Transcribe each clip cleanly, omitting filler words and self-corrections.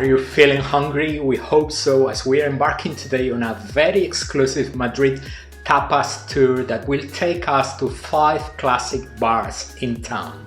you feeling hungry? We hope so, as we are embarking today on a very exclusive Madrid tapas tour that will take us to 5 classic bars in town.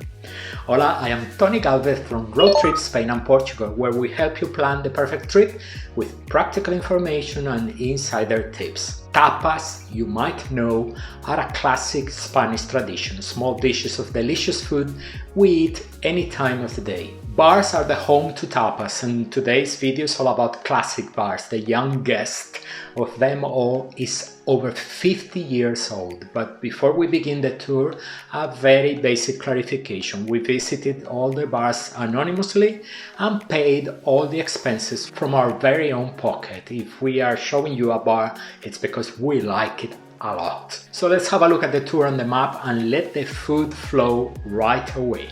Hola, I am Tony Galvez from Road Trip Spain and Portugal, where we help you plan the perfect trip with practical information and insider tips. Tapas, you might know, are a classic Spanish tradition, small dishes of delicious food we eat any time of the day. Bars are the home to tapas, and today's video is all about classic bars. The youngest of them all is over 50 years old. But before we begin the tour, a very basic clarification. We visited all the bars anonymously and paid all the expenses from our very own pocket. If we are showing you a bar, it's because we like it a lot. So let's have a look at the tour on the map and let the food flow right away.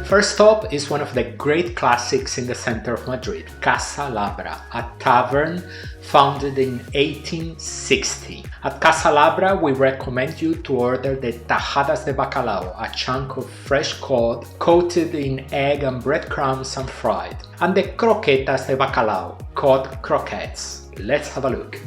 First stop is one of the great classics in the center of Madrid, Casa Labra, a tavern founded in 1860. At Casa Labra, we recommend you to order the tajadas de bacalao, a chunk of fresh cod coated in egg and breadcrumbs and fried, and the croquetas de bacalao, cod croquettes. Let's have a look.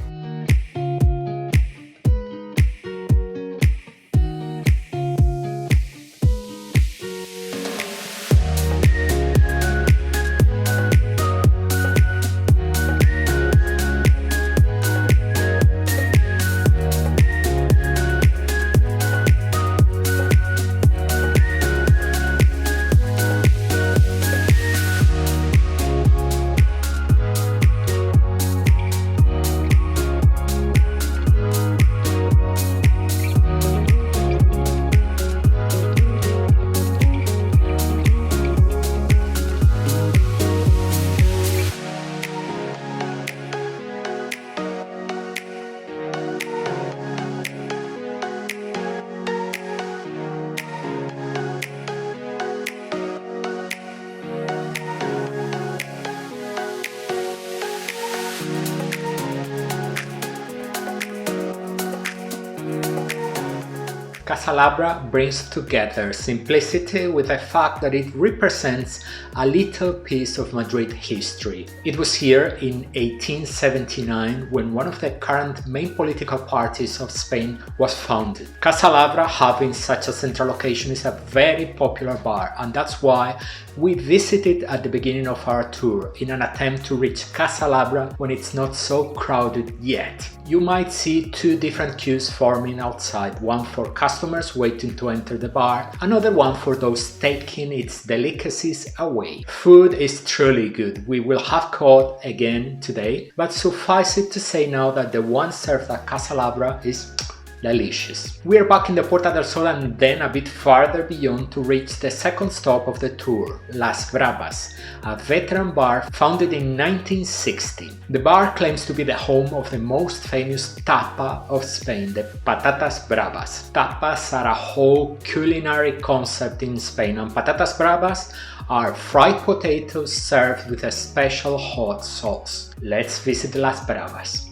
Casa Labra brings together simplicity with the fact that it represents a little piece of Madrid history. It was here in 1879 when one of the current main political parties of Spain was founded. Casa Labra, having such a central location, is a very popular bar, and that's why we visited at the beginning of our tour in an attempt to reach Casa Labra when it's not so crowded yet. You might see 2 different queues forming outside, one for customers waiting to enter the bar, another one for those taking its delicacies away. Food is truly good. We will have cod again today, but suffice it to say now that the one served at Casa Labra is delicious. We are back in the Puerta del Sol and then a bit farther beyond to reach the second stop of the tour, Las Bravas, a veteran bar founded in 1960. The bar claims to be the home of the most famous tapa of Spain, the patatas bravas. Tapas are a whole culinary concept in Spain, and patatas bravas are fried potatoes served with a special hot sauce. Let's visit Las Bravas.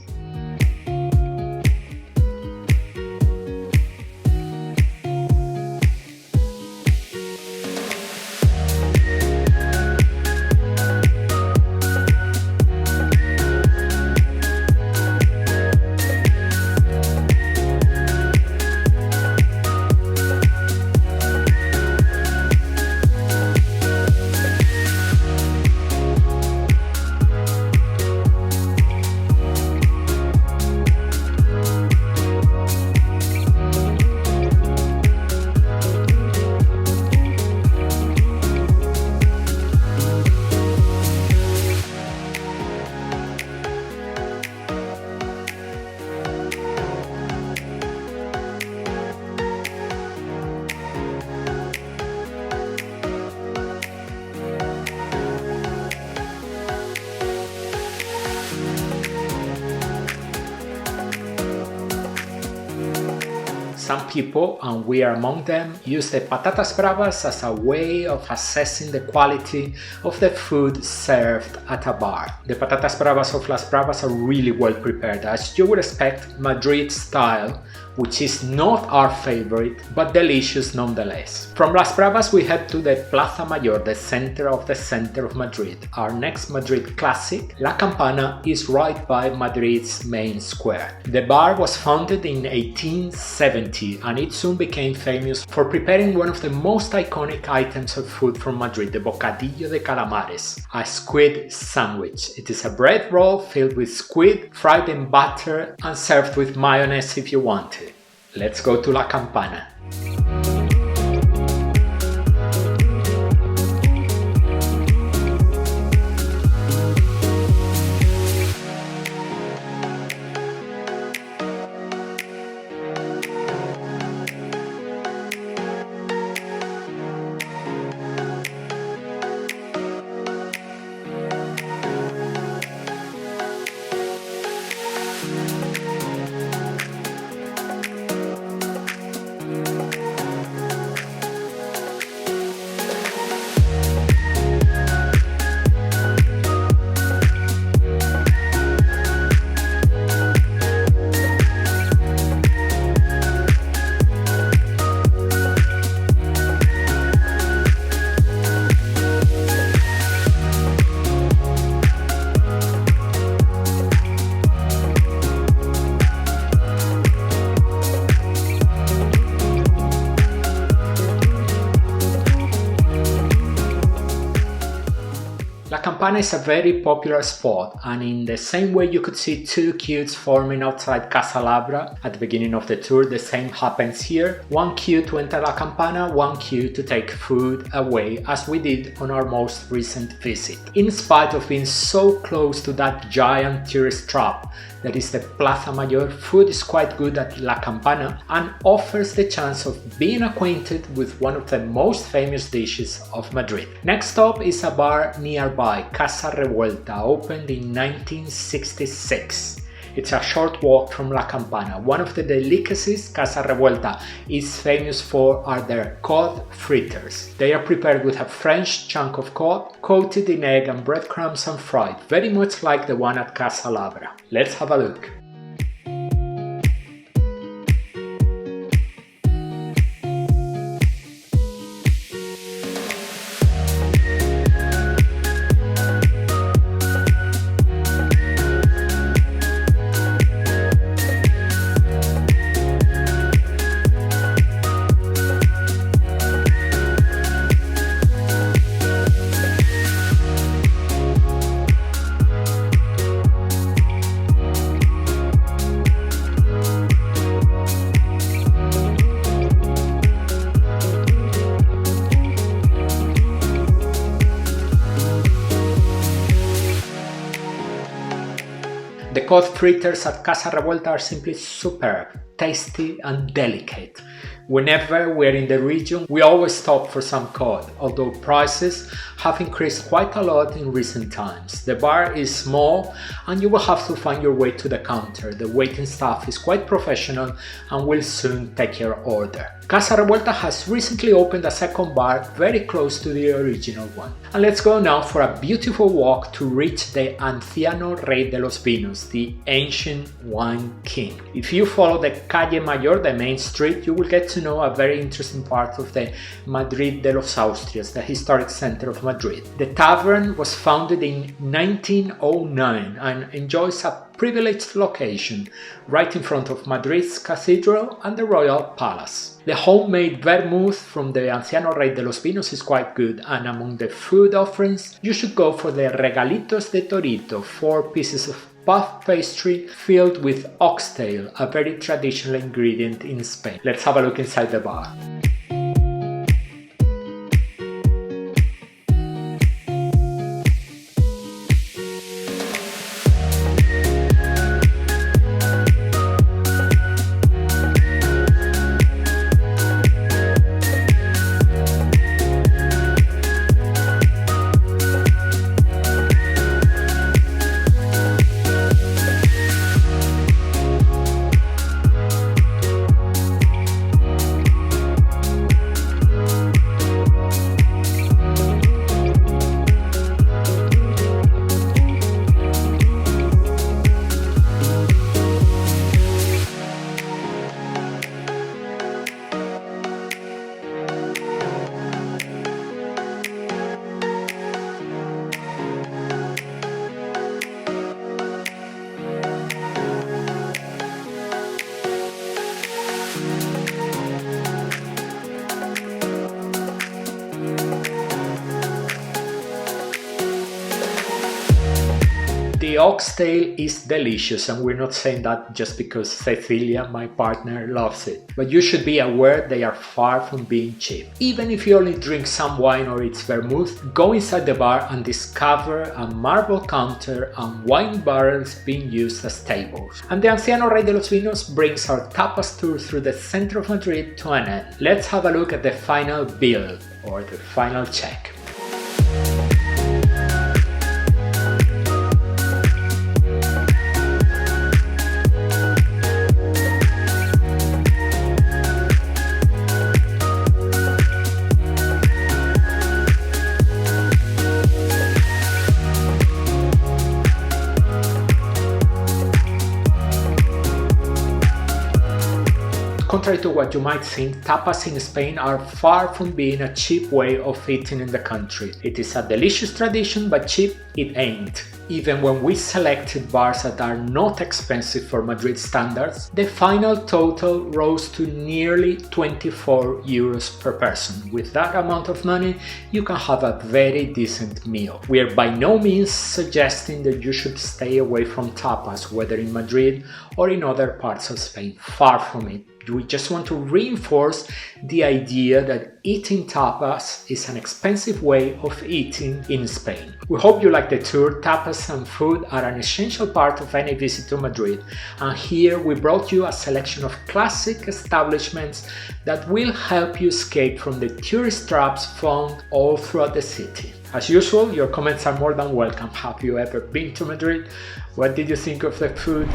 Some people, and we are among them, use the patatas bravas as a way of assessing the quality of the food served at a bar. The patatas bravas of Las Bravas are really well prepared, as you would expect, Madrid style, which is not our favorite, but delicious nonetheless. From Las Bravas we head to the Plaza Mayor, the center of Madrid. Our next Madrid classic, La Campana, is right by Madrid's main square. The bar was founded in 1870 and it soon became famous for preparing one of the most iconic items of food from Madrid, the bocadillo de calamares, a squid sandwich. It is a bread roll filled with squid, fried in butter and served with mayonnaise if you want it. Let's go to La Campana. La Campana is a very popular spot, and in the same way you could see two queues forming outside Casa Labra at the beginning of the tour, the same happens here. One queue to enter La Campana, one queue to take food away, as we did on our most recent visit. In spite of being so close to that giant tourist trap that is the Plaza Mayor, food is quite good at La Campana and offers the chance of being acquainted with one of the most famous dishes of Madrid. Next stop is a bar nearby, Casa Revuelta, opened in 1966. It's a short walk from La Campana. One of the delicacies Casa Revuelta is famous for are their cod fritters. They are prepared with a French chunk of cod, coated in egg and breadcrumbs and fried, very much like the one at Casa Labra. Let's have a look. The cod fritters at Casa Revuelta are simply superb, tasty and delicate. Whenever we're in the region, we always stop for some cod, although prices have increased quite a lot in recent times. The bar is small and you will have to find your way to the counter. The waiting staff is quite professional and will soon take your order. Casa Revuelta has recently opened a second bar very close to the original one. And let's go now for a beautiful walk to reach the Anciano Rey de los Vinos, the ancient wine king. If you follow the Calle Mayor, the main street, you will get to know a very interesting part of the Madrid de los Austrias, the historic center of Madrid. The tavern was founded in 1909 and enjoys a privileged location right in front of Madrid's cathedral and the royal palace. The homemade vermouth from the Anciano Rey de los Vinos is quite good, and among the food offerings you should go for the Regalitos de Torito, 4 pieces of puff pastry filled with oxtail, a very traditional ingredient in Spain. Let's have a look inside the bar. The oxtail is delicious, and we're not saying that just because Cecilia, my partner, loves it. But you should be aware they are far from being cheap. Even if you only drink some wine or it's vermouth, go inside the bar and discover a marble counter and wine barrels being used as tables. And the Anciano Rey de los Vinos brings our tapas tour through the center of Madrid to an end. Let's have a look at the final bill, or the final check. Contrary to what you might think, tapas in Spain are far from being a cheap way of eating in the country. It is a delicious tradition, but cheap it ain't. Even when we selected bars that are not expensive for Madrid standards, the final total rose to nearly 24 euros per person. With that amount of money, you can have a very decent meal. We are by no means suggesting that you should stay away from tapas, whether in Madrid or in other parts of Spain. Far from it. We just want to reinforce the idea that eating tapas is an expensive way of eating in Spain. We hope you like the tour. Tapas and food are an essential part of any visit to Madrid, and here we brought you a selection of classic establishments that will help you escape from the tourist traps found all throughout the city. As usual, your comments are more than welcome. Have you ever been to Madrid? What did you think of the food?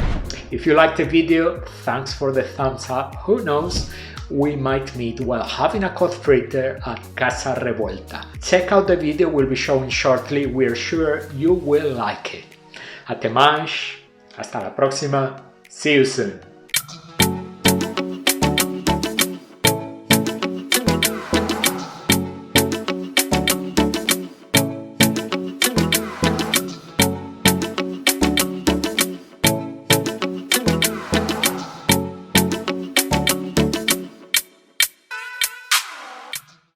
If you liked the video, thanks for the thumbs up. Who knows, we might meet while having a codfritter at Casa Revuelta. Check out the video we'll be showing shortly. We're sure you will like it. Até mais, hasta la próxima, see you soon.